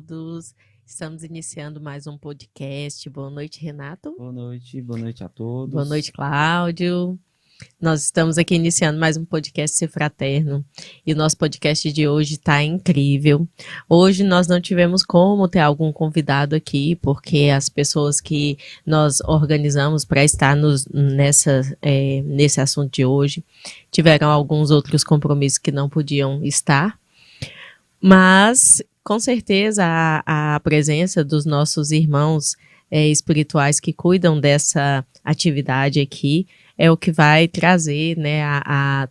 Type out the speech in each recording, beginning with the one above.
todos. Estamos iniciando mais um podcast. Boa noite, Renato. Boa noite a todos. Boa noite, Cláudio. Nós estamos aqui iniciando mais um podcast Ser Fraterno. E o nosso podcast de hoje está incrível. Hoje nós não tivemos como ter algum convidado aqui, porque as pessoas que nós organizamos para estar nesse assunto de hoje tiveram alguns outros compromissos que não podiam estar. Mas, com certeza, a presença dos nossos irmãos espirituais que cuidam dessa atividade aqui é o que vai trazer, né,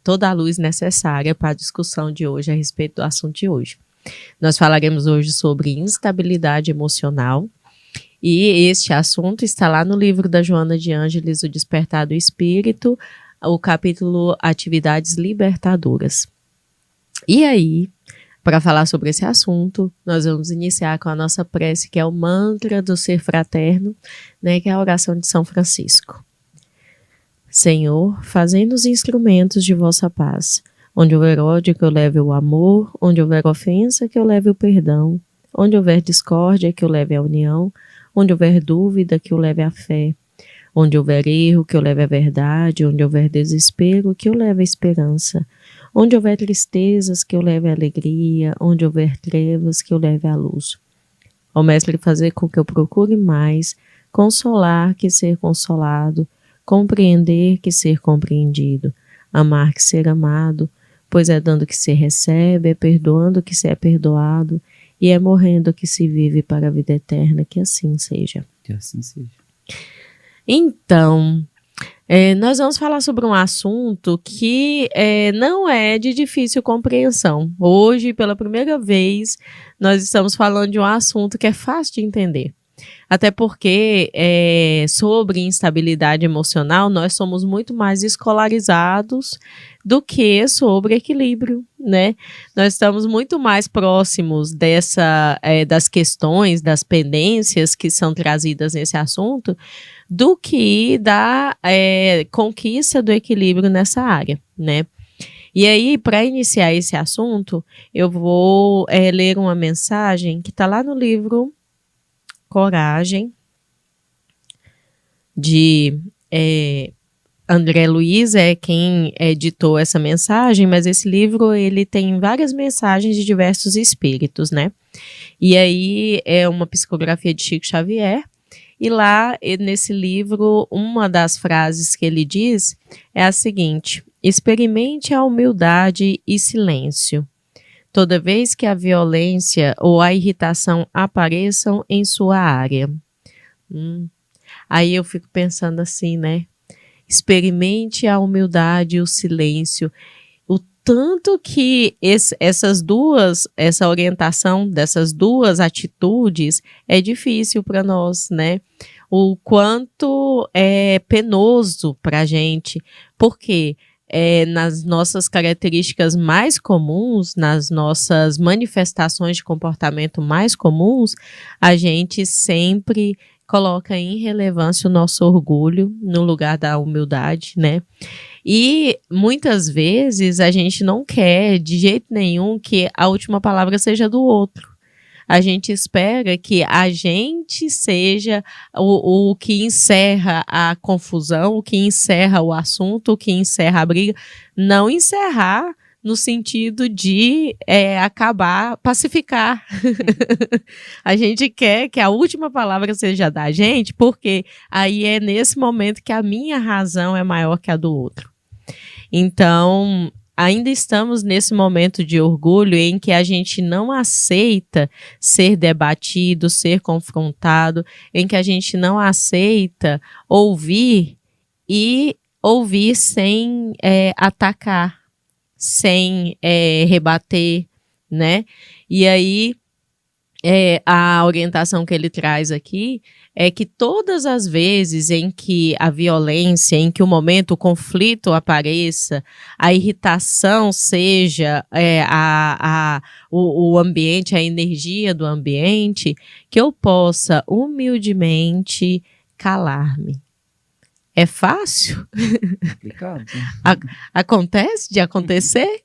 toda a luz necessária para a discussão de hoje a respeito do assunto de hoje. Nós falaremos hoje sobre instabilidade emocional e este assunto está lá no livro da Joana de Ângeles, O Despertar do Espírito, o capítulo Atividades Libertadoras. E aí, para falar sobre esse assunto, nós vamos iniciar com a nossa prece, que é o mantra do Ser Fraterno, né, que é a oração de São Francisco. Senhor, fazei-nos instrumentos de vossa paz. Onde houver ódio, que eu leve o amor. Onde houver ofensa, que eu leve o perdão. Onde houver discórdia, que eu leve a união. Onde houver dúvida, que eu leve a fé. Onde houver erro, que eu leve a verdade. Onde houver desespero, que eu leve a esperança. Onde houver tristezas, que eu leve a alegria. Onde houver trevas, que eu leve a luz. Ó Mestre, fazer com que eu procure mais consolar que ser consolado, compreender que ser compreendido, amar que ser amado, pois é dando que se recebe, é perdoando que se é perdoado, e é morrendo que se vive para a vida eterna, que assim seja. Que assim seja. Então, nós vamos falar sobre um assunto que não é de difícil compreensão. Hoje, pela primeira vez, nós estamos falando de um assunto que é fácil de entender. Até porque sobre instabilidade emocional nós somos muito mais escolarizados do que sobre equilíbrio, né? Nós estamos muito mais próximos das questões, das pendências que são trazidas nesse assunto do que da conquista do equilíbrio nessa área, né? E aí, para iniciar esse assunto, eu vou ler uma mensagem que está lá no livro Coragem, de André Luiz, é quem editou essa mensagem, mas esse livro ele tem várias mensagens de diversos espíritos, né? E aí é uma psicografia de Chico Xavier, e lá nesse livro, uma das frases que ele diz é a seguinte: experimente a humildade e silêncio toda vez que a violência ou a irritação apareçam em sua área. Aí eu fico pensando assim, né? Experimente a humildade e o silêncio. O tanto que essa orientação dessas duas atitudes é difícil para nós, né? O quanto é penoso para a gente. Por quê? Nas nossas características mais comuns, nas nossas manifestações de comportamento mais comuns, a gente sempre coloca em relevância o nosso orgulho no lugar da humildade, né? E muitas vezes a gente não quer de jeito nenhum que a última palavra seja do outro. A gente espera que a gente seja o que encerra a confusão, o que encerra o assunto, o que encerra a briga. Não encerrar no sentido de acabar, pacificar. A gente quer que a última palavra seja da gente, porque aí é nesse momento que a minha razão é maior que a do outro. Então, ainda estamos nesse momento de orgulho em que a gente não aceita ser debatido, ser confrontado, em que a gente não aceita ouvir e ouvir sem atacar, sem rebater, né? E aí, a orientação que ele traz aqui é que todas as vezes em que a violência, em que o conflito apareça, a irritação seja o ambiente, a energia do ambiente, que eu possa humildemente calar-me. É fácil? Complicado. Acontece de acontecer?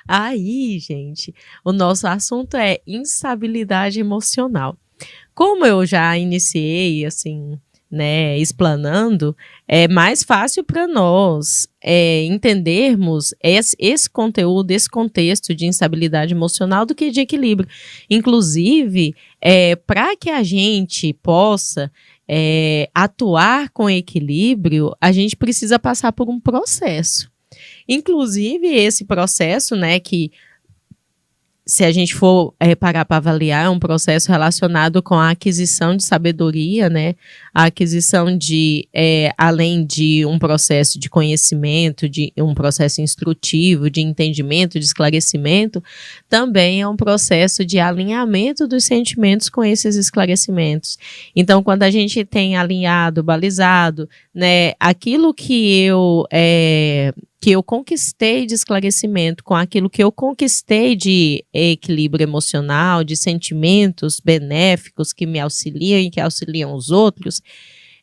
Aí, gente, o nosso assunto é instabilidade emocional. Como eu já iniciei, assim, né, explanando, é mais fácil para nós entendermos esse conteúdo, esse contexto de instabilidade emocional do que de equilíbrio. Inclusive, para que a gente possa atuar com equilíbrio, a gente precisa passar por um processo. Inclusive, esse processo, né, que se a gente for parar para avaliar, é um processo relacionado com a aquisição de sabedoria, né? A aquisição de, além de um processo de conhecimento, de um processo instrutivo, de entendimento, de esclarecimento, também é um processo de alinhamento dos sentimentos com esses esclarecimentos. Então, quando a gente tem alinhado, balizado, né, aquilo que eu conquistei de esclarecimento com aquilo que eu conquistei de equilíbrio emocional, de sentimentos benéficos que me auxiliam e que auxiliam os outros,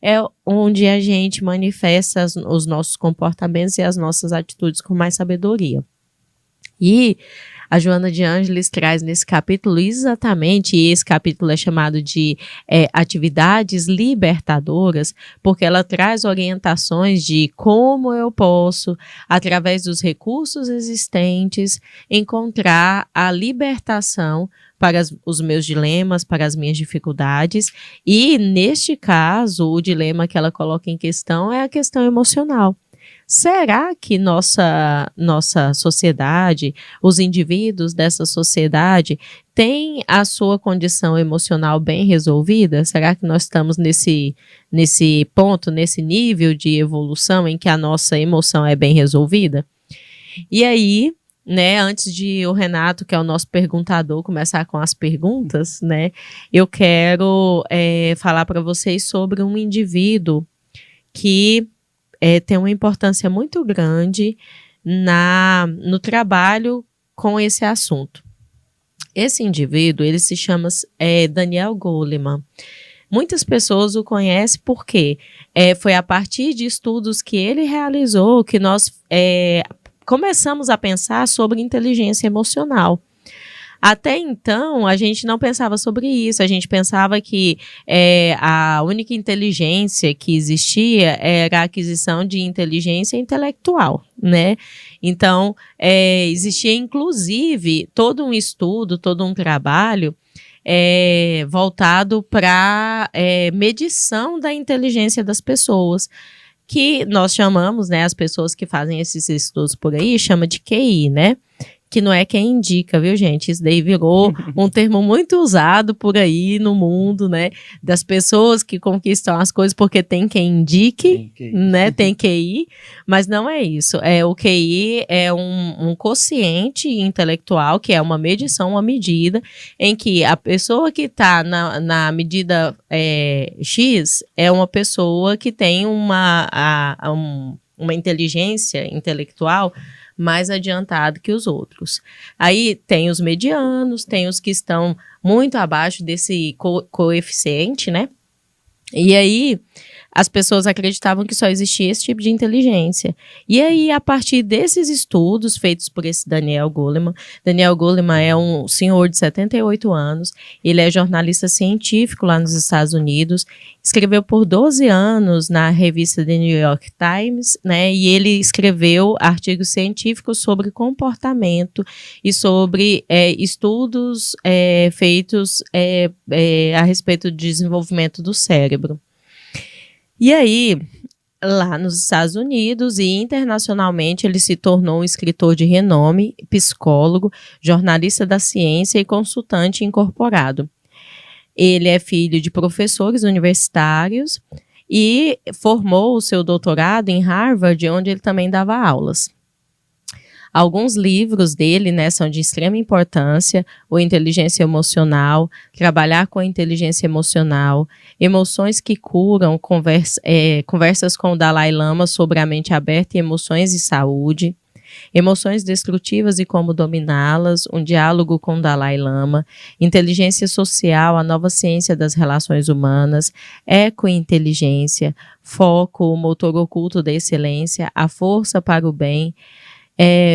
é onde a gente manifesta os nossos comportamentos e as nossas atitudes com mais sabedoria. E a Joana de Ângeles traz nesse capítulo exatamente, e esse capítulo é chamado de atividades libertadoras, porque ela traz orientações de como eu posso, através dos recursos existentes, encontrar a libertação para os meus dilemas, para as minhas dificuldades. E, neste caso, o dilema que ela coloca em questão é a questão emocional. Será que nossa sociedade, os indivíduos dessa sociedade, têm a sua condição emocional bem resolvida? Será que nós estamos nesse ponto, nesse nível de evolução em que a nossa emoção é bem resolvida? E aí, né, antes de o Renato, que é o nosso perguntador, começar com as perguntas, né, eu quero falar para vocês sobre um indivíduo que tem uma importância muito grande no trabalho com esse assunto. Esse indivíduo, ele se chama Daniel Goleman. Muitas pessoas o conhecem porque foi a partir de estudos que ele realizou que nós começamos a pensar sobre inteligência emocional. Até então, a gente não pensava sobre isso, a gente pensava que a única inteligência que existia era a aquisição de inteligência intelectual, né? Então, existia inclusive todo um estudo, todo um trabalho voltado para medição da inteligência das pessoas, que nós chamamos, né, as pessoas que fazem esses estudos por aí, chama de QI, né? Que não é quem indica, viu, gente? Isso daí virou um termo muito usado por aí no mundo, né? Das pessoas que conquistam as coisas porque tem quem indique, né? Tem QI, mas não é isso. O QI é um quociente intelectual, que é uma medição, uma medida, em que a pessoa que está na medida X é uma pessoa que tem uma inteligência intelectual mais adiantado que os outros. Aí tem os medianos, tem os que estão muito abaixo desse coeficiente, né? E aí as pessoas acreditavam que só existia esse tipo de inteligência. E aí, a partir desses estudos feitos por esse Daniel Goleman é um senhor de 78 anos, ele é jornalista científico lá nos Estados Unidos, escreveu por 12 anos na revista The New York Times, né, e ele escreveu artigos científicos sobre comportamento e sobre estudos feitos a respeito do desenvolvimento do cérebro. E aí, lá nos Estados Unidos e internacionalmente, ele se tornou um escritor de renome, psicólogo, jornalista da ciência e consultante incorporado. Ele é filho de professores universitários e formou o seu doutorado em Harvard, onde ele também dava aulas. Alguns livros dele, né, são de extrema importância: o Inteligência Emocional, Trabalhar com a Inteligência Emocional, Emoções que Curam, Conversas com o Dalai Lama sobre a Mente Aberta e Emoções e Saúde, Emoções Destrutivas e Como Dominá-las, Um Diálogo com o Dalai Lama, Inteligência Social, a Nova Ciência das Relações Humanas, Ecointeligência, Foco, o Motor Oculto da Excelência, A Força para o Bem,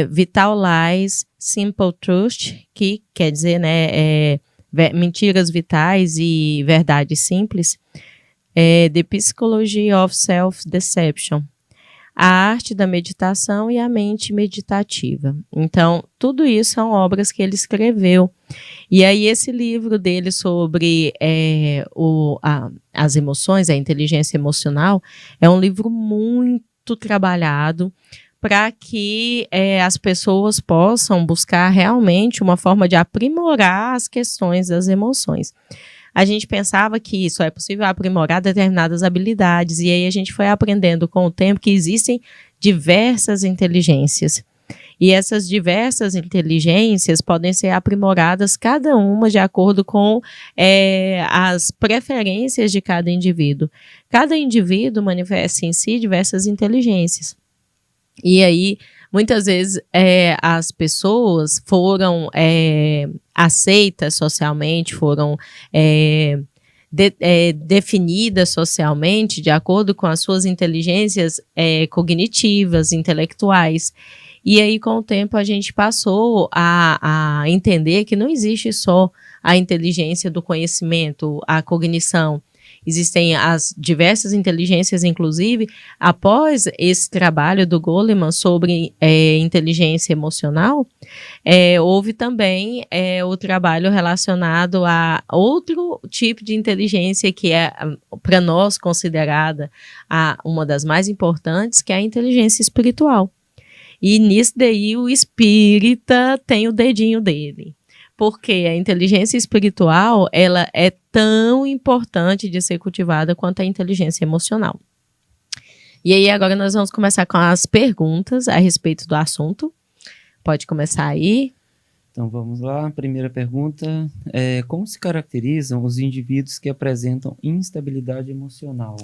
Vital Lies, Simple Truth, que quer dizer, né, mentiras vitais e verdades simples. The Psychology of Self-Deception, a arte da meditação e a mente meditativa. Então, tudo isso são obras que ele escreveu. E aí, esse livro dele sobre as emoções, a inteligência emocional, é um livro muito trabalhado para que as pessoas possam buscar realmente uma forma de aprimorar as questões das emoções. A gente pensava que só é possível aprimorar determinadas habilidades, e aí a gente foi aprendendo com o tempo que existem diversas inteligências. E essas diversas inteligências podem ser aprimoradas, cada uma de acordo com as preferências de cada indivíduo. Cada indivíduo manifesta em si diversas inteligências. E aí, muitas vezes, as pessoas foram aceitas socialmente, foram definidas socialmente de acordo com as suas inteligências cognitivas, intelectuais. E aí, com o tempo, a gente passou a entender que não existe só a inteligência do conhecimento, a cognição. Existem as diversas inteligências, inclusive, após esse trabalho do Goleman sobre inteligência emocional, houve também o trabalho relacionado a outro tipo de inteligência que é, para nós, considerada uma das mais importantes, que é a inteligência espiritual. E nisso daí o espírita tem o dedinho dele. Porque a inteligência espiritual, ela é tão importante de ser cultivada quanto a inteligência emocional. E aí agora nós vamos começar com as perguntas a respeito do assunto. Pode começar aí. Então vamos lá, primeira pergunta. Como se caracterizam os indivíduos que apresentam instabilidade emocional?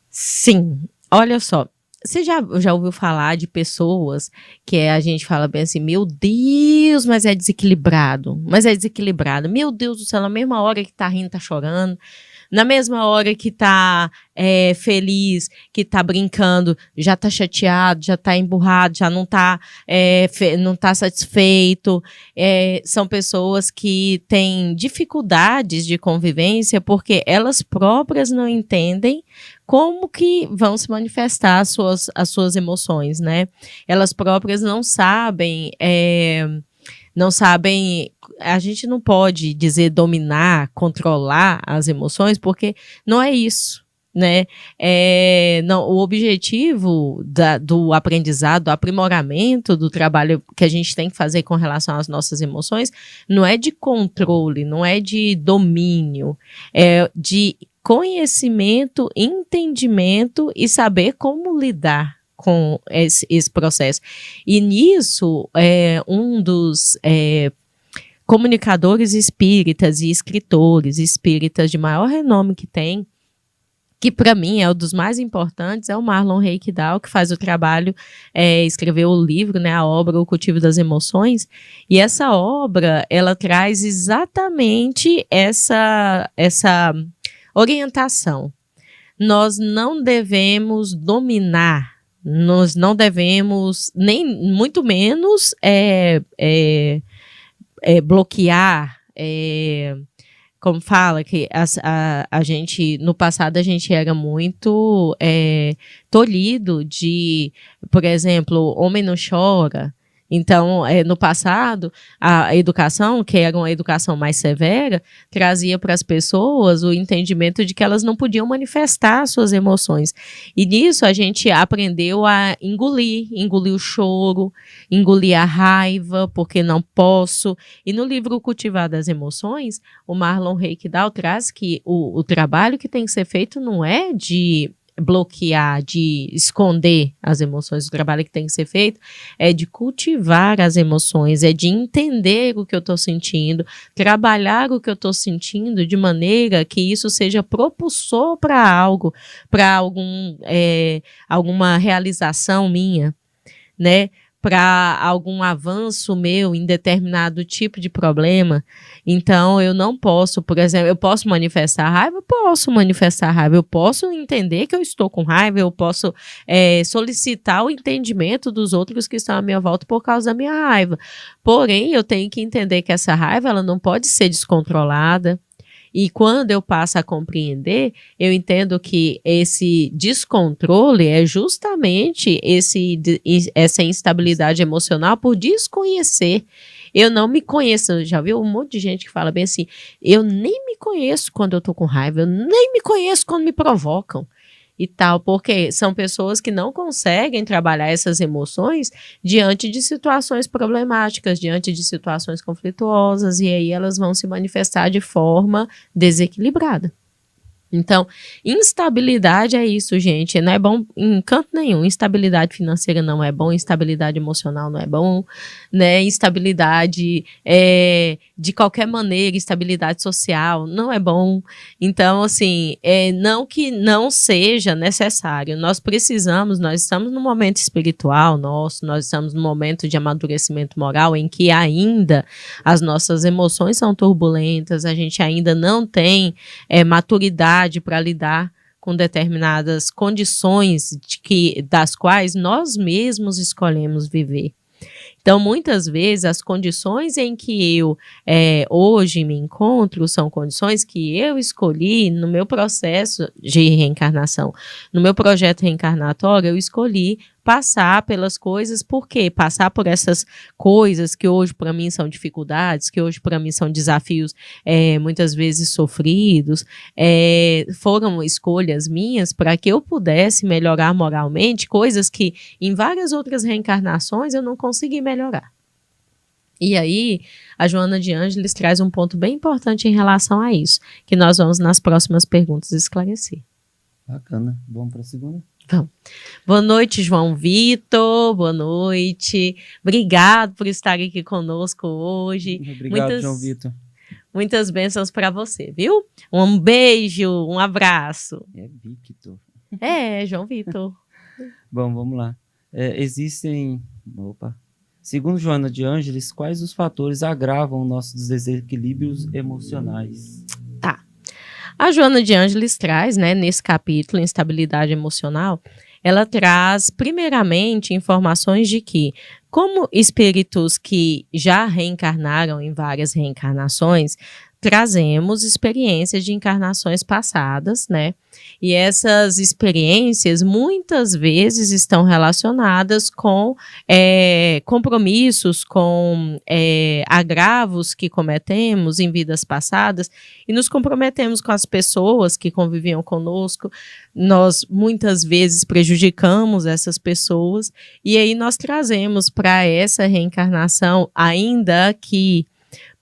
Sim, olha só. Você já ouviu falar de pessoas que a gente fala bem assim, meu Deus, mas é desequilibrado, meu Deus do céu, na mesma hora que tá rindo, tá chorando, na mesma hora que tá feliz, que tá brincando, já tá chateado, já tá emburrado, já não tá, não tá satisfeito. São pessoas que têm dificuldades de convivência porque elas próprias não entendem como que vão se manifestar as suas emoções, né? Elas próprias não sabem, a gente não pode dizer dominar, controlar as emoções, porque não é isso, né? Não, o objetivo do aprendizado, do aprimoramento do trabalho que a gente tem que fazer com relação às nossas emoções, não é de controle, não é de domínio, é de conhecimento, entendimento e saber como lidar com esse processo. E nisso, um dos comunicadores espíritas e escritores espíritas de maior renome que tem, que para mim é um dos mais importantes, é o Marlon Reikdal, que faz o trabalho, escreveu o livro, né, a obra O Cultivo das Emoções, e essa obra, ela traz exatamente essa orientação. Nós não devemos dominar, nós não devemos, nem muito menos bloquear, como fala, que a gente, no passado, a gente era muito tolhido de, por exemplo, homem não chora. Então, no passado, a educação, que era uma educação mais severa, trazia para as pessoas o entendimento de que elas não podiam manifestar suas emoções. E nisso a gente aprendeu a engolir o choro, engolir a raiva, porque não posso. E no livro Cultivar das Emoções, o Marlon Reikdal traz que o trabalho que tem que ser feito não é de bloquear, de esconder as emoções. O trabalho que tem que ser feito é de cultivar as emoções, é de entender o que eu estou sentindo, trabalhar o que eu estou sentindo de maneira que isso seja propulsor para algo, para alguma realização minha, né? para algum avanço meu em determinado tipo de problema. Então, eu não posso, por exemplo, eu posso manifestar raiva? Posso manifestar raiva, eu posso entender que eu estou com raiva, eu posso solicitar o entendimento dos outros que estão à minha volta por causa da minha raiva. Porém, eu tenho que entender que essa raiva ela não pode ser descontrolada. E quando eu passo a compreender, eu entendo que esse descontrole é justamente essa instabilidade emocional por desconhecer. Eu não me conheço, já viu um monte de gente que fala bem assim, eu nem me conheço quando eu tô com raiva, eu nem me conheço quando me provocam. E tal, porque são pessoas que não conseguem trabalhar essas emoções diante de situações problemáticas, diante de situações conflituosas, e aí elas vão se manifestar de forma desequilibrada. Então, instabilidade é isso, gente, não é bom em canto nenhum. Instabilidade financeira não é bom, instabilidade emocional não é bom, né? Instabilidade de qualquer maneira, instabilidade social não é bom. Então, assim, não que não seja necessário. Nós estamos num momento espiritual nosso, nós estamos num momento de amadurecimento moral em que ainda as nossas emoções são turbulentas, a gente ainda não tem maturidade para lidar com determinadas condições das quais nós mesmos escolhemos viver. Então, muitas vezes, as condições em que eu hoje me encontro são condições que eu escolhi no meu processo de reencarnação. No meu projeto reencarnatório, eu escolhi passar pelas coisas, por quê? Passar por essas coisas que hoje para mim são dificuldades, que hoje para mim são desafios muitas vezes sofridos, foram escolhas minhas para que eu pudesse melhorar moralmente, coisas que em várias outras reencarnações eu não consegui melhorar. E aí, a Joana de Ângeles traz um ponto bem importante em relação a isso, que nós vamos nas próximas perguntas esclarecer. Bacana. Vamos para a segunda? Vamos. Boa noite, João Vitor. Boa noite. Obrigado por estar aqui conosco hoje. Obrigado, João Vitor. Muitas bênçãos para você, viu? Um beijo, um abraço. É Victor. João Vitor. Bom, vamos lá. Segundo Joana de Ângeles, quais os fatores agravam nossos desequilíbrios emocionais? Tá. A Joana de Ângeles traz, nesse capítulo, instabilidade emocional, ela traz, primeiramente, informações de que, como espíritos que já reencarnaram em várias reencarnações, trazemos experiências de encarnações passadas, né? E essas experiências muitas vezes estão relacionadas com compromissos, com agravos que cometemos em vidas passadas e nos comprometemos com as pessoas que conviviam conosco. Nós muitas vezes prejudicamos essas pessoas e aí nós trazemos para essa reencarnação, ainda que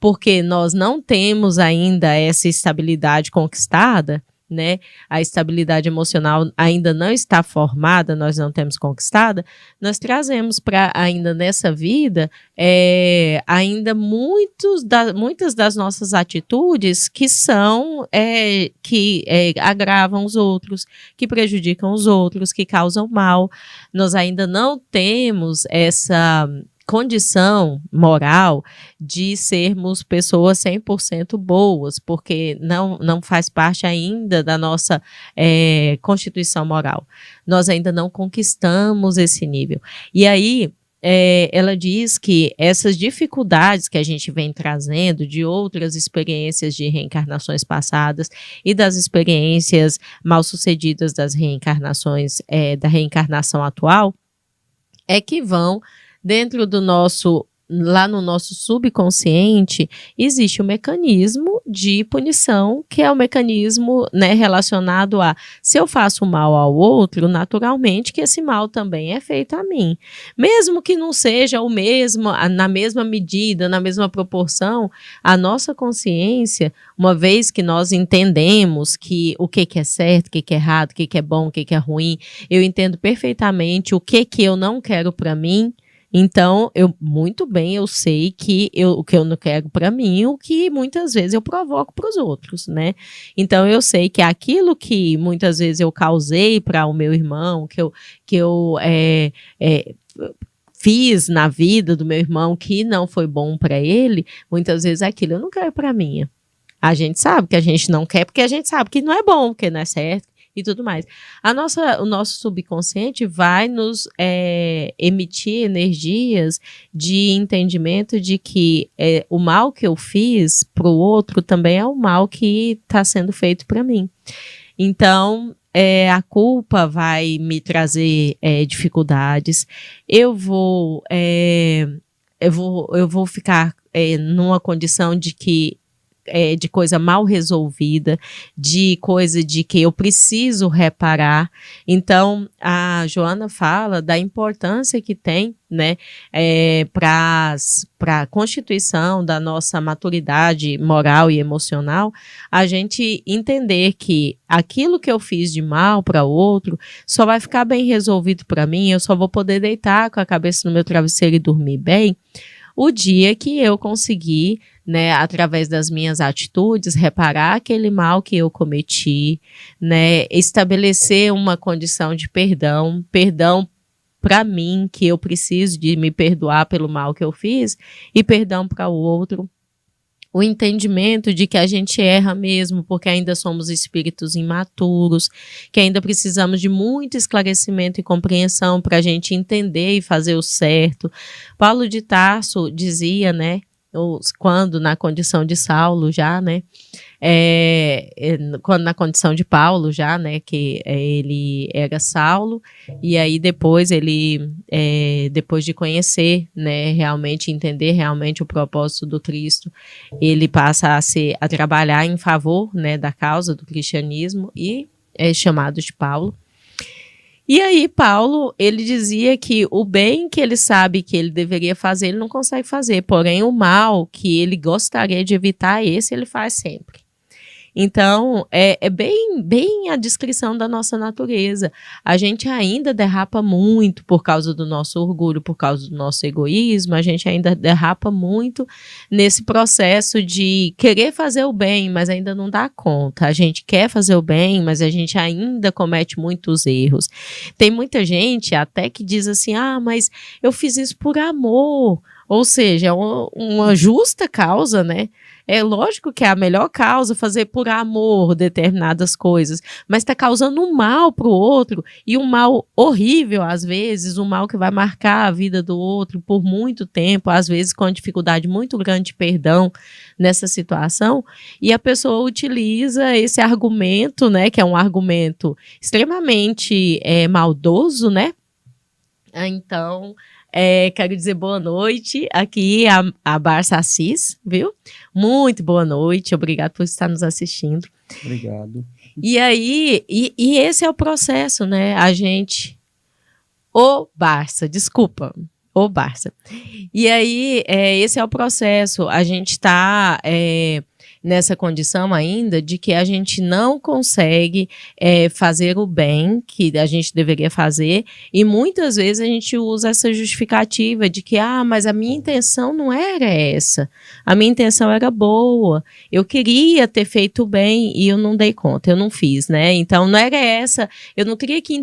porque nós não temos ainda essa estabilidade conquistada, né? A estabilidade emocional ainda não está formada, nós não temos conquistada, nós trazemos para ainda nessa vida ainda muitas das nossas atitudes que são que agravam os outros, que prejudicam os outros, que causam mal. Nós ainda não temos essa condição moral de sermos pessoas 100% boas, porque não faz parte ainda da nossa constituição moral. Nós ainda não conquistamos esse nível. E aí, ela diz que essas dificuldades que a gente vem trazendo de outras experiências de reencarnações passadas e das experiências mal-sucedidas das reencarnações, da reencarnação atual, que vão dentro do lá no nosso subconsciente, existe um mecanismo de punição, que é o mecanismo, relacionado a, se eu faço mal ao outro, naturalmente que esse mal também é feito a mim. Mesmo que não seja o mesmo, na mesma medida, na mesma proporção, a nossa consciência, uma vez que nós entendemos que o que é certo, o que é errado, o que é bom, o que é ruim, eu entendo perfeitamente o que eu não quero para mim. Então, eu sei que o que eu não quero para mim, o que muitas vezes eu provoco para os outros, né? Então, eu sei que aquilo que muitas vezes eu causei para o meu irmão, que eu fiz na vida do meu irmão que não foi bom para ele, muitas vezes aquilo eu não quero para mim. A gente sabe que a gente não quer porque a gente sabe que não é bom, que não é certo e tudo mais. O nosso subconsciente vai nos emitir energias de entendimento de que o mal que eu fiz para o outro também é o mal que está sendo feito para mim. Então, a culpa vai me trazer dificuldades. Eu vou ficar numa condição de que de coisa mal resolvida, de coisa de que eu preciso reparar. Então, a Joana fala da importância que tem, né, para a constituição da nossa maturidade moral e emocional, a gente entender que aquilo que eu fiz de mal para o outro só vai ficar bem resolvido para mim, eu só vou poder deitar com a cabeça no meu travesseiro e dormir bem o dia que eu conseguir, né, através das minhas atitudes, reparar aquele mal que eu cometi, né, estabelecer uma condição de perdão para mim, que eu preciso de me perdoar pelo mal que eu fiz, e perdão para o outro. O entendimento de que a gente erra mesmo, porque ainda somos espíritos imaturos, que ainda precisamos de muito esclarecimento e compreensão para a gente entender e fazer o certo. Paulo de Tarso dizia, né, quando na condição de Saulo já, né, quando na condição de Paulo já, né, que ele era Saulo, e aí depois ele, depois de conhecer, né, realmente entender realmente o propósito do Cristo, ele passa a trabalhar em favor, né, da causa do cristianismo e é chamado de Paulo. E aí Paulo, ele dizia que o bem que ele sabe que ele deveria fazer, ele não consegue fazer, porém o mal que ele gostaria de evitar, esse ele faz sempre. Então, é bem a descrição da nossa natureza. A gente ainda derrapa muito por causa do nosso orgulho, por causa do nosso egoísmo, a gente ainda derrapa muito nesse processo de querer fazer o bem, mas ainda não dá conta. A gente quer fazer o bem, mas a gente ainda comete muitos erros. Tem muita gente até que diz assim, mas eu fiz isso por amor. Ou seja, é uma justa causa, né? É lógico que é a melhor causa fazer por amor determinadas coisas, mas está causando um mal para o outro, e um mal horrível às vezes, um mal que vai marcar a vida do outro por muito tempo, às vezes com dificuldade muito grande de perdão nessa situação, e a pessoa utiliza esse argumento, né, que é um argumento extremamente maldoso, né? Então, quero dizer boa noite aqui a Barça Assis, viu? Muito boa noite, obrigado por estar nos assistindo. Obrigado. E aí, e esse é o processo, né? A gente... Barça. E aí, esse é o processo. A gente está nessa condição ainda de que a gente não consegue fazer o bem que a gente deveria fazer, e muitas vezes a gente usa essa justificativa de que, mas a minha intenção não era essa, a minha intenção era boa, eu queria ter feito o bem e eu não dei conta, eu não fiz, né? Então não era essa, eu não queria que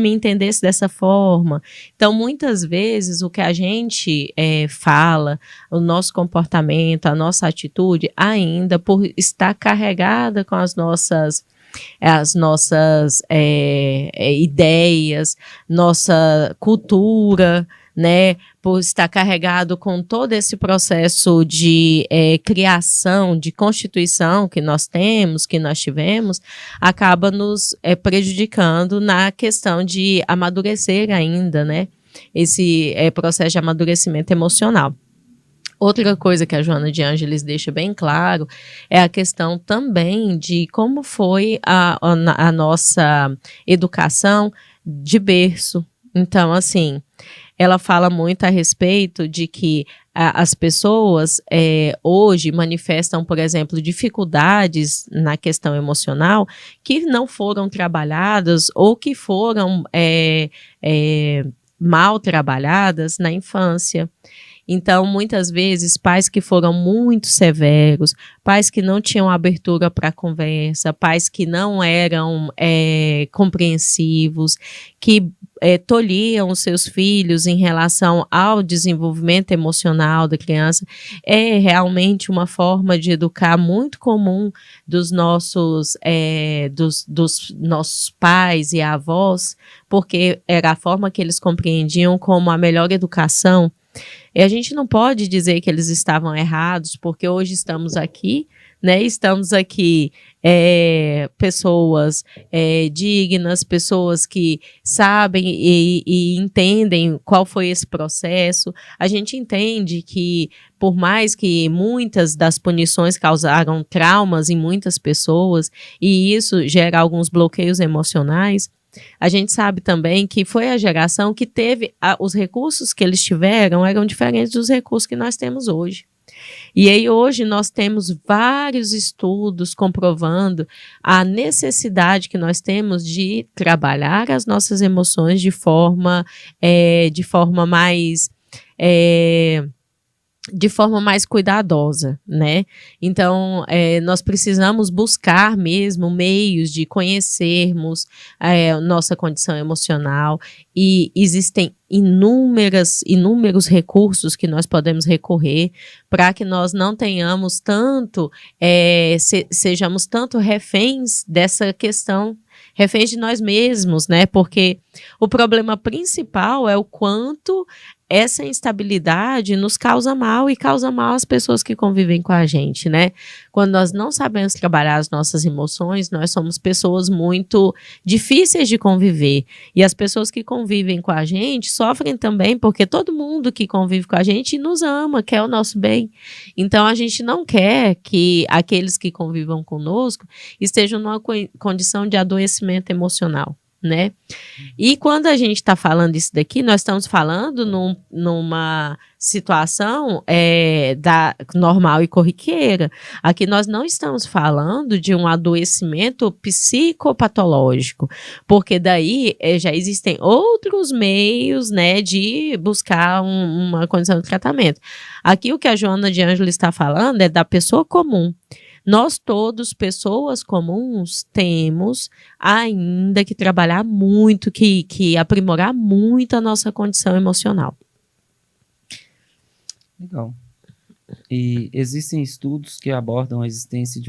me entendesse dessa forma. Então muitas vezes o que a gente fala, o nosso comportamento, a nossa atitude, ainda por estar carregada com as nossas ideias, nossa cultura, né, por estar carregado com todo esse processo de criação, de constituição que nós temos, que nós tivemos, acaba nos prejudicando na questão de amadurecer ainda, né, esse processo de amadurecimento emocional. Outra coisa que a Joana de Ângeles deixa bem claro é a questão também de como foi a nossa educação de berço. Então, assim, ela fala muito a respeito de que as pessoas hoje manifestam, por exemplo, dificuldades na questão emocional que não foram trabalhadas ou que foram mal trabalhadas na infância. Então, muitas vezes, pais que foram muito severos, pais que não tinham abertura para conversa, pais que não eram compreensivos, que tolhiam os seus filhos em relação ao desenvolvimento emocional da criança, é realmente uma forma de educar muito comum dos nossos pais e avós, porque era a forma que eles compreendiam como a melhor educação. E a gente não pode dizer que eles estavam errados, porque hoje estamos aqui, né? Estamos aqui pessoas dignas, pessoas que sabem e entendem qual foi esse processo. A gente entende que, por mais que muitas das punições causaram traumas em muitas pessoas, e isso gera alguns bloqueios emocionais, a gente sabe também que foi a geração que teve os recursos que eles tiveram eram diferentes dos recursos que nós temos hoje. E aí hoje nós temos vários estudos comprovando a necessidade que nós temos de trabalhar as nossas emoções de forma mais cuidadosa, né? Então, nós precisamos buscar mesmo meios de conhecermos nossa condição emocional, e existem inúmeros recursos que nós podemos recorrer para que nós não tenhamos tanto, sejamos tanto reféns dessa questão, reféns de nós mesmos, né? Porque o problema principal é o quanto essa instabilidade nos causa mal e causa mal às pessoas que convivem com a gente, né? Quando nós não sabemos trabalhar as nossas emoções, nós somos pessoas muito difíceis de conviver. E as pessoas que convivem com a gente sofrem também, porque todo mundo que convive com a gente nos ama, quer o nosso bem. Então, a gente não quer que aqueles que convivam conosco estejam numa condição de adoecimento emocional, né? E quando a gente está falando isso daqui, nós estamos falando numa situação normal e corriqueira. Aqui nós não estamos falando de um adoecimento psicopatológico, porque daí já existem outros meios, né, de buscar uma condição de tratamento. Aqui o que a Joana de Ângelo está falando é da pessoa comum. Nós todos, pessoas comuns, temos ainda que trabalhar muito, que aprimorar muito a nossa condição emocional. Legal. E existem estudos que abordam a existência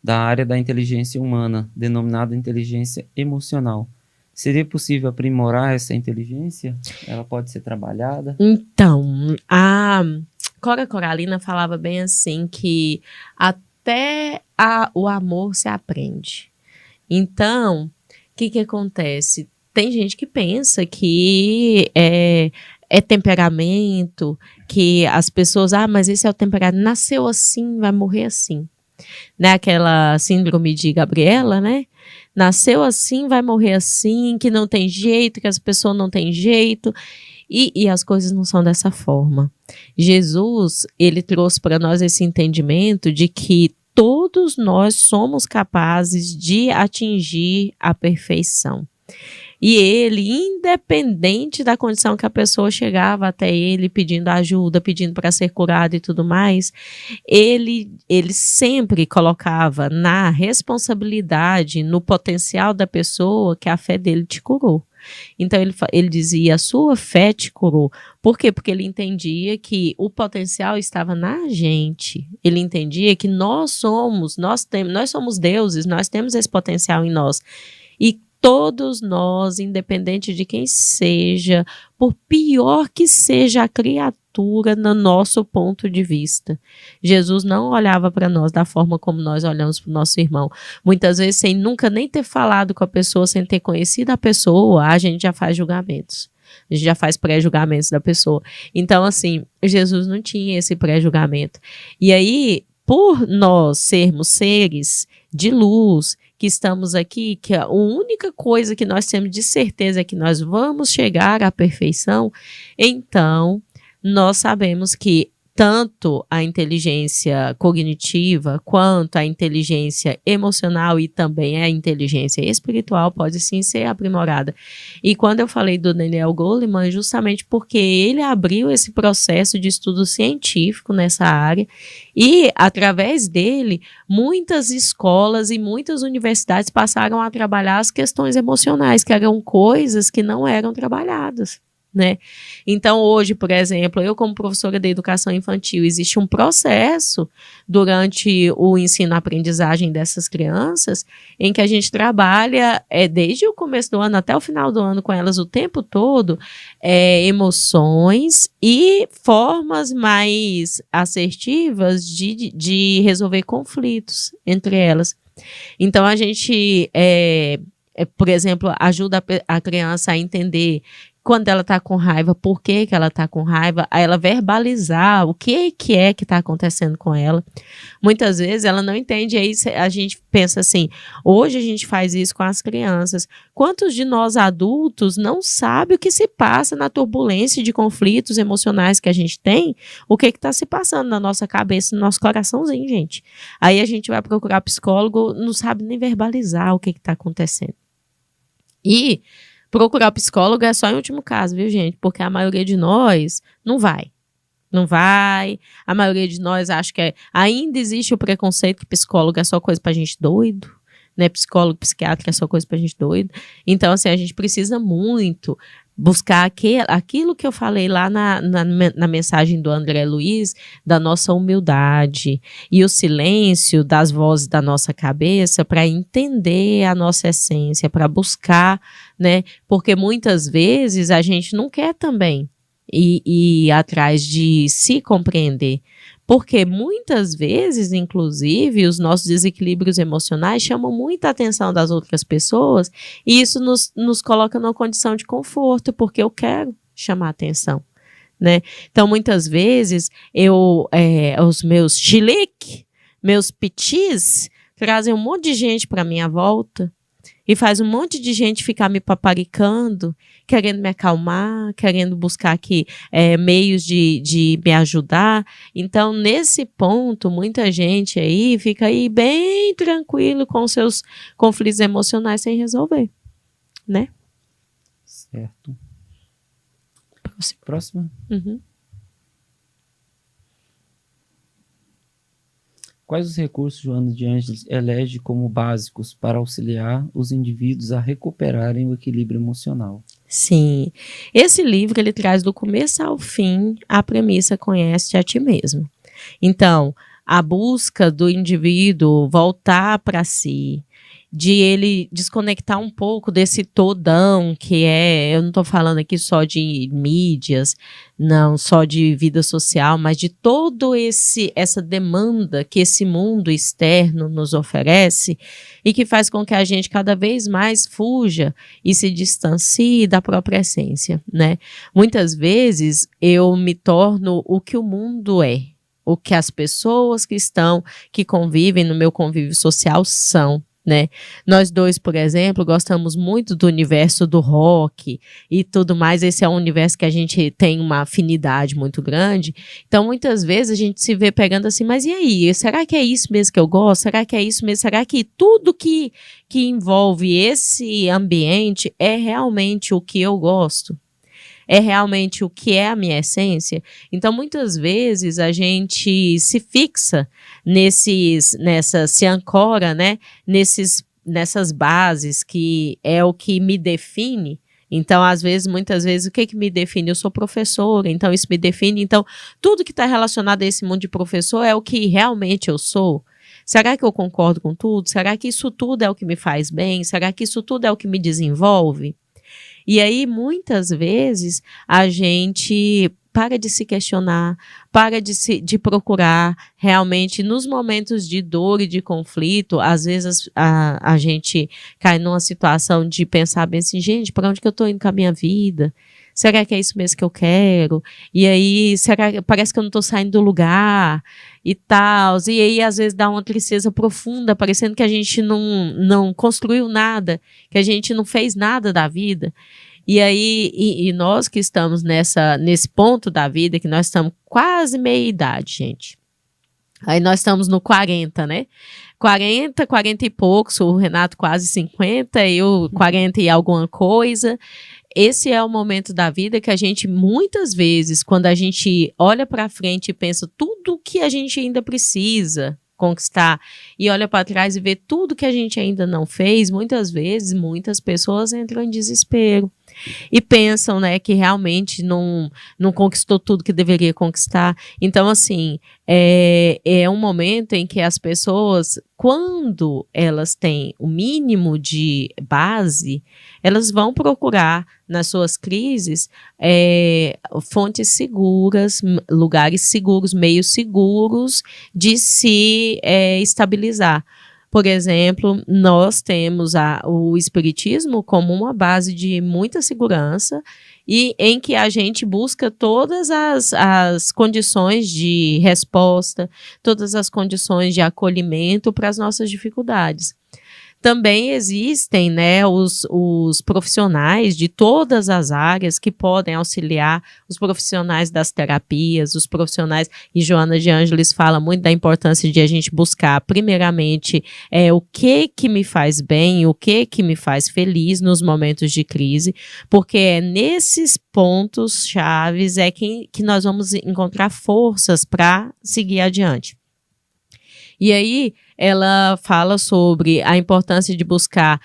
da área da inteligência humana, denominada inteligência emocional. Seria possível aprimorar essa inteligência? Ela pode ser trabalhada? Então, a Cora Coralina falava bem assim, que até o amor se aprende. Então, o que acontece? Tem gente que pensa que é temperamento, que as pessoas, mas esse é o temperamento, nasceu assim, vai morrer assim. Né? Aquela síndrome de Gabriela, né? Nasceu assim, vai morrer assim, que não tem jeito, que as pessoas não têm jeito. E as coisas não são dessa forma. Jesus, ele trouxe para nós esse entendimento de que todos nós somos capazes de atingir a perfeição. E ele, independente da condição que a pessoa chegava até ele pedindo ajuda, pedindo para ser curado e tudo mais, ele sempre colocava na responsabilidade, no potencial da pessoa, que a fé dele te curou. Então ele dizia, a sua fé te curou. Por quê? Porque ele entendia que o potencial estava na gente. Ele entendia que nós somos deuses, nós temos esse potencial em nós. E todos nós, independente de quem seja, por pior que seja a criatura no nosso ponto de vista, Jesus não olhava para nós da forma como nós olhamos para o nosso irmão. Muitas vezes, sem nunca nem ter falado com a pessoa, sem ter conhecido a pessoa, a gente já faz julgamentos. A gente já faz pré-julgamentos da pessoa. Então, assim, Jesus não tinha esse pré-julgamento. E aí, por nós sermos seres de luz, que estamos aqui, que a única coisa que nós temos de certeza é que nós vamos chegar à perfeição, então nós sabemos que tanto a inteligência cognitiva quanto a inteligência emocional e também a inteligência espiritual pode sim ser aprimorada. E quando eu falei do Daniel Goleman, justamente porque ele abriu esse processo de estudo científico nessa área e, através dele, muitas escolas e muitas universidades passaram a trabalhar as questões emocionais, que eram coisas que não eram trabalhadas. Né? Então, hoje, por exemplo, eu como professora de educação infantil, existe um processo durante o ensino-aprendizagem dessas crianças em que a gente trabalha desde o começo do ano até o final do ano com elas o tempo todo, emoções e formas mais assertivas de resolver conflitos entre elas. Então, a gente, por exemplo, ajuda a criança a entender quando ela está com raiva, por que ela está com raiva, a ela verbalizar o que é que está acontecendo com ela. Muitas vezes ela não entende, aí a gente pensa assim, hoje a gente faz isso com as crianças. Quantos de nós adultos não sabem o que se passa na turbulência de conflitos emocionais que a gente tem, o que está se passando na nossa cabeça, no nosso coraçãozinho, gente. Aí a gente vai procurar psicólogo, não sabe nem verbalizar o que está acontecendo. E procurar psicólogo é só em último caso, viu, gente? Porque a maioria de nós não vai. Não vai. A maioria de nós acha que ainda existe o preconceito que psicólogo é só coisa pra gente doido, né? Psicólogo, psiquiatra é só coisa pra gente doido. Então, assim, a gente precisa muito buscar aquilo que eu falei lá na mensagem do André Luiz, da nossa humildade e o silêncio das vozes da nossa cabeça para entender a nossa essência, para buscar, né? Porque muitas vezes a gente não quer também ir atrás de se compreender. Porque muitas vezes, inclusive, os nossos desequilíbrios emocionais chamam muita atenção das outras pessoas e isso nos coloca numa condição de conforto, porque eu quero chamar atenção, né? Então, muitas vezes, os meus chilique, meus pitis, trazem um monte de gente para minha volta e faz um monte de gente ficar me paparicando, querendo me acalmar, querendo buscar aqui meios de me ajudar. Então, nesse ponto, muita gente aí fica aí bem tranquilo com seus conflitos emocionais sem resolver, né? Certo. Próxima. Uhum. Quais os recursos Joana de Ângeles elege como básicos para auxiliar os indivíduos a recuperarem o equilíbrio emocional? Sim, esse livro ele traz do começo ao fim a premissa conhece-te a ti mesmo. Então, a busca do indivíduo voltar para si, de ele desconectar um pouco desse todão que eu não estou falando aqui só de mídias, não só de vida social, mas de todo essa demanda que esse mundo externo nos oferece e que faz com que a gente cada vez mais fuja e se distancie da própria essência, né? Muitas vezes eu me torno o que o mundo é, o que as pessoas que convivem no meu convívio social são. Né? Nós dois, por exemplo, gostamos muito do universo do rock e tudo mais. Esse é um universo que a gente tem uma afinidade muito grande. Então, muitas vezes a gente se vê pegando assim, mas e aí? Será que é isso mesmo que eu gosto? Será que é isso mesmo? Será que tudo que envolve esse ambiente é realmente o que eu gosto? É realmente o que é a minha essência? Então, muitas vezes a gente se fixa se ancora, né, nessas bases que é o que me define. Então, muitas vezes, o que me define? Eu sou professora, então isso me define. Então, tudo que está relacionado a esse mundo de professor é o que realmente eu sou. Será que eu concordo com tudo? Será que isso tudo é o que me faz bem? Será que isso tudo é o que me desenvolve? E aí, muitas vezes, a gente para de se questionar, para de procurar realmente nos momentos de dor e de conflito. Às vezes a gente cai numa situação de pensar bem assim, gente, para onde que eu estou indo com a minha vida? Será que é isso mesmo que eu quero? E aí, parece que eu não estou saindo do lugar e tal. E aí, às vezes, dá uma tristeza profunda, parecendo que a gente não construiu nada, que a gente não fez nada da vida. E aí, e nós que estamos nesse ponto da vida, que nós estamos quase meia idade, gente. Aí nós estamos no 40, né? 40 e poucos, o Renato quase 50, eu 40 e alguma coisa. Esse é o momento da vida que a gente, muitas vezes, quando a gente olha para frente e pensa tudo que a gente ainda precisa conquistar e olha para trás e vê tudo que a gente ainda não fez, muitas vezes, muitas pessoas entram em desespero e pensam, né, que realmente não conquistou tudo que deveria conquistar. Então, assim, é um momento em que as pessoas, quando elas têm o mínimo de base, elas vão procurar nas suas crises fontes seguras, lugares seguros, meios seguros de se estabilizar. Por exemplo, nós temos o espiritismo como uma base de muita segurança e em que a gente busca todas as condições de resposta, todas as condições de acolhimento para as nossas dificuldades. Também existem, né, os profissionais de todas as áreas que podem auxiliar, os profissionais das terapias, os profissionais, e Joana de Ângeles fala muito da importância de a gente buscar, primeiramente, o que me faz bem, o que me faz feliz nos momentos de crise, porque é nesses pontos chaves que nós vamos encontrar forças para seguir adiante. E aí, ela fala sobre a importância de buscar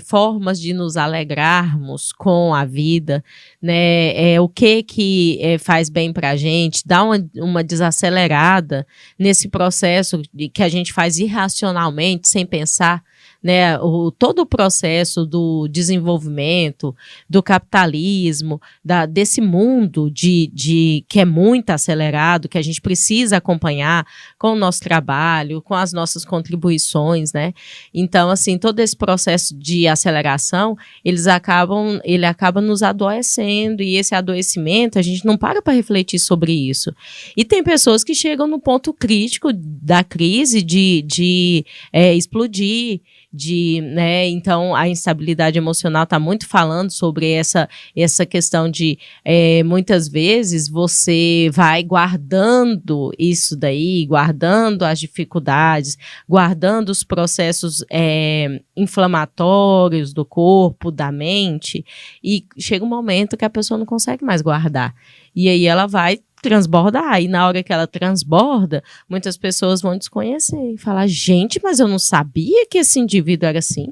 formas de nos alegrarmos com a vida, né? O que faz bem para a gente, dá uma desacelerada nesse processo que a gente faz irracionalmente, sem pensar, né, todo o processo do desenvolvimento, do capitalismo, desse mundo que é muito acelerado, que a gente precisa acompanhar com o nosso trabalho, com as nossas contribuições, né? Então, assim, todo esse processo de aceleração, ele acaba nos adoecendo, e esse adoecimento, a gente não para refletir sobre isso. E tem pessoas que chegam no ponto crítico da crise de explodir, né, então a instabilidade emocional está muito falando sobre essa questão de muitas vezes você vai guardando isso daí, guardando as dificuldades, guardando os processos inflamatórios do corpo, da mente, e chega um momento que a pessoa não consegue mais guardar, e aí ela vai transbordar, e na hora que ela transborda, muitas pessoas vão desconhecer e falar, gente, mas eu não sabia que esse indivíduo era assim,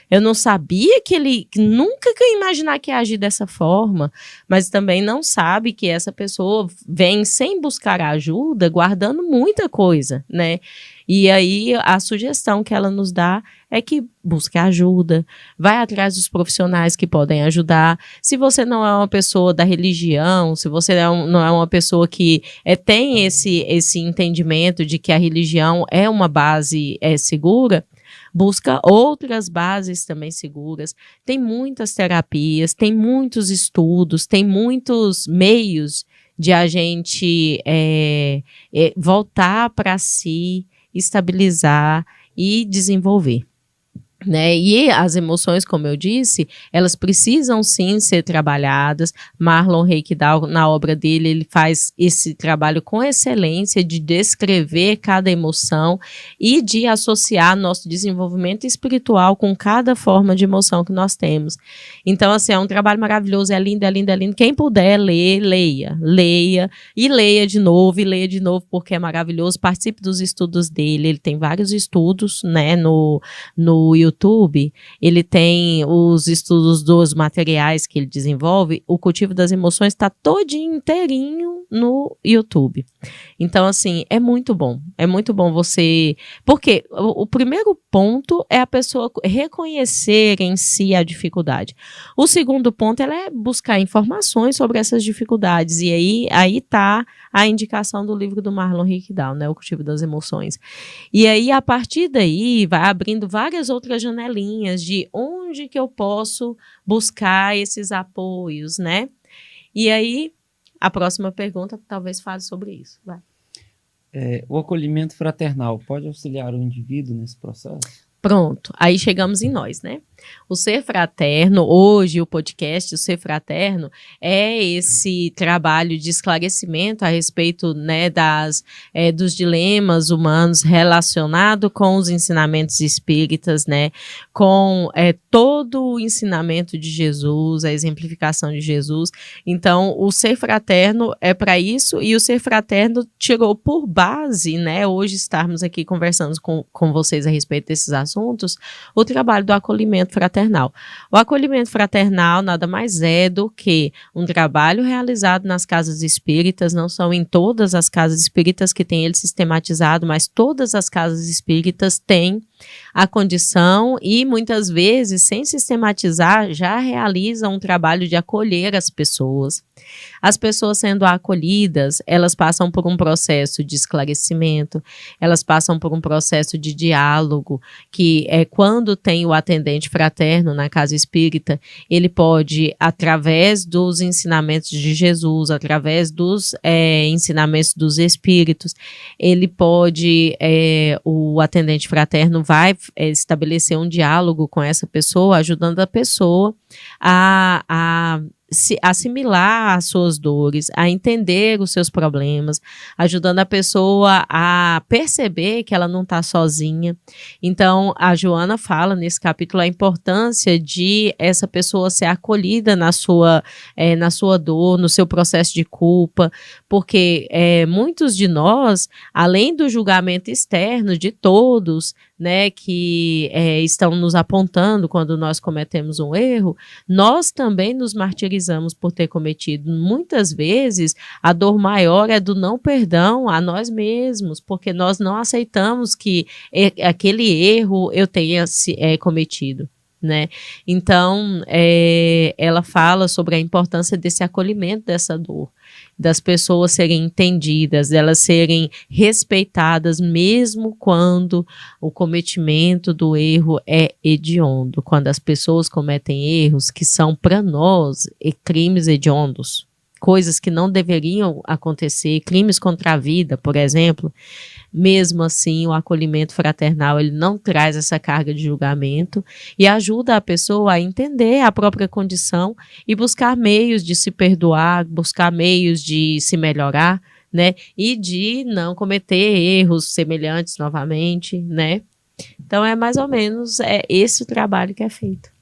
eu não sabia que nunca que eu imaginar que ia agir dessa forma, mas também não sabe que essa pessoa vem sem buscar ajuda, guardando muita coisa, né? E aí a sugestão que ela nos dá é que busque ajuda, vai atrás dos profissionais que podem ajudar. Se você não é uma pessoa da religião, se você não é uma pessoa que tem esse entendimento de que a religião é uma base segura, busca outras bases também seguras. Tem muitas terapias, tem muitos estudos, tem muitos meios de a gente voltar para si, estabilizar e desenvolver, né? E as emoções, como eu disse, elas precisam sim ser trabalhadas. Marlon Reikdal, na obra dele, ele faz esse trabalho com excelência de descrever cada emoção e de associar nosso desenvolvimento espiritual com cada forma de emoção que nós temos. Então, assim, é um trabalho maravilhoso, é lindo, é lindo, é lindo. Quem puder ler, leia e leia de novo, porque é maravilhoso. Participe dos estudos dele, ele tem vários estudos, né, no YouTube, ele tem os estudos dos materiais que ele desenvolve. O Cultivo das Emoções está todinho inteirinho no YouTube. Então, assim, é muito bom você, porque o primeiro ponto é a pessoa reconhecer em si a dificuldade. O segundo ponto é buscar informações sobre essas dificuldades, e aí tá a indicação do livro do Marlon Reikdal, né, O Cultivo das Emoções. E aí, a partir daí, vai abrindo várias outras janelinhas de onde que eu posso buscar esses apoios, né? E aí, a próxima pergunta talvez fale sobre isso. Vai. O acolhimento fraternal pode auxiliar o indivíduo nesse processo? Pronto, aí chegamos em nós, né? O Ser Fraterno, hoje o podcast, o Ser Fraterno, é esse trabalho de esclarecimento a respeito, né, dos dilemas humanos relacionado com os ensinamentos espíritas, né, com todo o ensinamento de Jesus, a exemplificação de Jesus. Então, o Ser Fraterno é para isso, e o Ser Fraterno tirou por base, né, hoje estarmos aqui conversando com vocês a respeito desses assuntos, o trabalho do acolhimento fraternal. O acolhimento fraternal nada mais é do que um trabalho realizado nas casas espíritas, não são em todas as casas espíritas que tem ele sistematizado, mas todas as casas espíritas têm a condição e muitas vezes, sem sistematizar, já realizam um trabalho de acolher as pessoas. As pessoas sendo acolhidas, elas passam por um processo de esclarecimento, elas passam por um processo de diálogo, que é quando tem o atendente fraterno na casa espírita, ele pode, através dos ensinamentos de Jesus, através dos ensinamentos dos espíritos, ele pode, o atendente fraterno vai estabelecer um diálogo com essa pessoa, ajudando a pessoa a se assimilar as suas dores, a entender os seus problemas, ajudando a pessoa a perceber que ela não está sozinha. Então, a Joana fala nesse capítulo a importância de essa pessoa ser acolhida na sua dor, no seu processo de culpa, porque muitos de nós, além do julgamento externo de todos, né, que estão nos apontando quando nós cometemos um erro, nós também nos martirizamos por ter cometido. Muitas vezes, a dor maior é do não perdão a nós mesmos, porque nós não aceitamos que aquele erro eu tenha cometido. Né? Então, ela fala sobre a importância desse acolhimento dessa dor, das pessoas serem entendidas, delas serem respeitadas, mesmo quando o cometimento do erro é hediondo, quando as pessoas cometem erros que são para nós crimes hediondos, coisas que não deveriam acontecer, crimes contra a vida, por exemplo. Mesmo assim, o acolhimento fraternal ele não traz essa carga de julgamento e ajuda a pessoa a entender a própria condição e buscar meios de se perdoar, buscar meios de se melhorar, né? E de não cometer erros semelhantes novamente, né? Então, é mais ou menos esse o trabalho que é feito.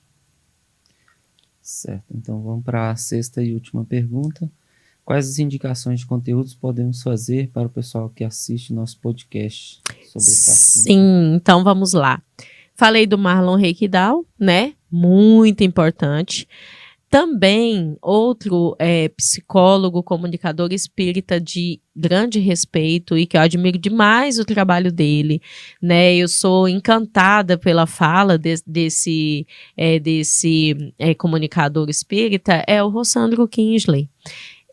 Certo, então vamos para a sexta e última pergunta. Quais as indicações de conteúdos podemos fazer para o pessoal que assiste nosso podcast sobre esse assunto? Sim, então vamos lá. Falei do Marlon Reikidal, né? Muito importante. Também outro psicólogo, comunicador espírita de grande respeito e que eu admiro demais o trabalho dele, né? Eu sou encantada pela fala desse comunicador espírita, é o Rossandro Kingsley.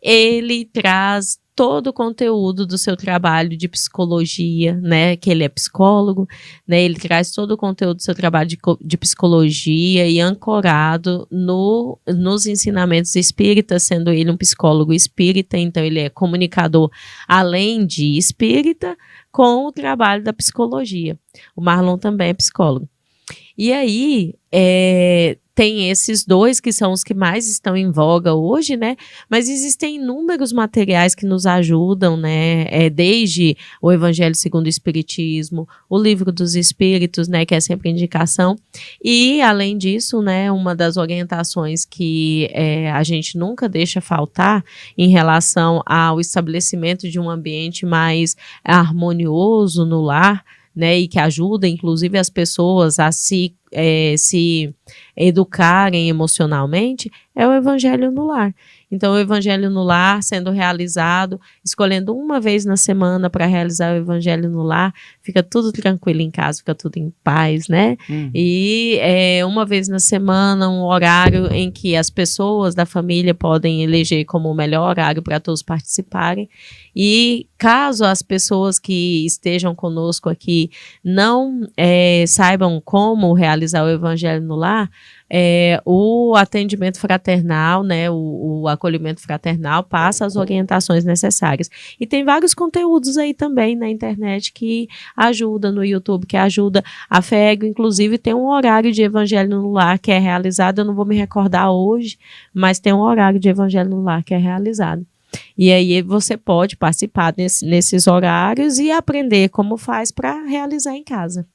Ele traz todo o conteúdo do seu trabalho de psicologia, né, que ele é psicólogo, né, ele traz todo o conteúdo do seu trabalho de psicologia e ancorado nos ensinamentos espíritas, sendo ele um psicólogo espírita, então ele é comunicador além de espírita, com o trabalho da psicologia. O Marlon também é psicólogo. E aí, tem esses dois que são os que mais estão em voga hoje, né? Mas existem inúmeros materiais que nos ajudam, né? Desde o Evangelho segundo o Espiritismo, o Livro dos Espíritos, né? Que é sempre indicação. E, além disso, né? Uma das orientações que a gente nunca deixa faltar em relação ao estabelecimento de um ambiente mais harmonioso no lar, né, e que ajuda, inclusive, as pessoas a se educarem emocionalmente, é o Evangelho no Lar. Então, o Evangelho no Lar sendo realizado, escolhendo uma vez na semana para realizar o Evangelho no Lar, fica tudo tranquilo em casa, fica tudo em paz, né? E uma vez na semana, um horário em que as pessoas da família podem eleger como o melhor horário para todos participarem. E caso as pessoas que estejam conosco aqui não saibam como realizar realizar o Evangelho no Lar, o atendimento fraternal, né, o acolhimento fraternal passa as orientações necessárias. E tem vários conteúdos aí também na internet que ajudam, no YouTube, que ajuda. A FEG, inclusive, tem um horário de Evangelho no Lar que é realizado, eu não vou me recordar hoje, mas tem um horário de Evangelho no Lar que é realizado. E aí você pode participar nesses horários e aprender como faz para realizar em casa.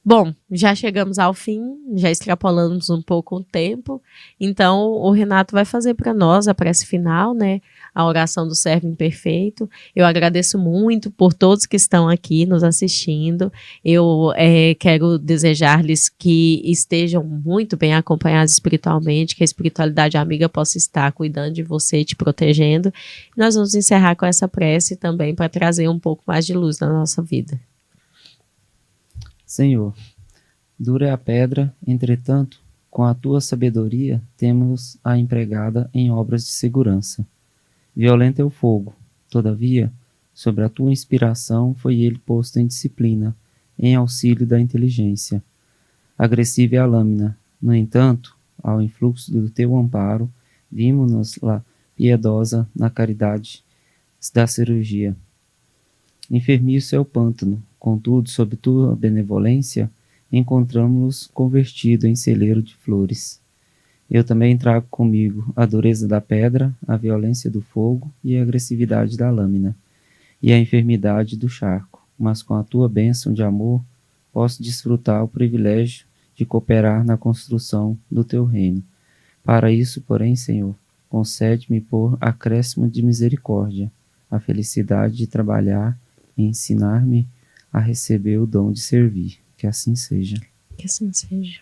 Bom, já chegamos ao fim, já extrapolamos um pouco o tempo, então o Renato vai fazer para nós a prece final, né? A oração do servo imperfeito. Eu agradeço muito por todos que estão aqui nos assistindo. Eu quero desejar-lhes que estejam muito bem acompanhados espiritualmente, que a espiritualidade amiga possa estar cuidando de você e te protegendo. Nós vamos encerrar com essa prece também para trazer um pouco mais de luz na nossa vida. Senhor, dura é a pedra, entretanto, com a tua sabedoria temos-a empregada em obras de segurança. Violento é o fogo, todavia, sobre a tua inspiração foi ele posto em disciplina, em auxílio da inteligência. Agressiva é a lâmina, no entanto, ao influxo do teu amparo, vimos-nos-la piedosa na caridade da cirurgia. Enfermiço é o pântano, contudo, sob tua benevolência, encontramos-nos convertido em celeiro de flores. Eu também trago comigo a dureza da pedra, a violência do fogo e a agressividade da lâmina, e a enfermidade do charco, mas com a tua bênção de amor, posso desfrutar o privilégio de cooperar na construção do teu reino. Para isso, porém, Senhor, concede-me por acréscimo de misericórdia a felicidade de trabalhar e ensinar-me a receber o dom de servir. Que assim seja. Que assim seja.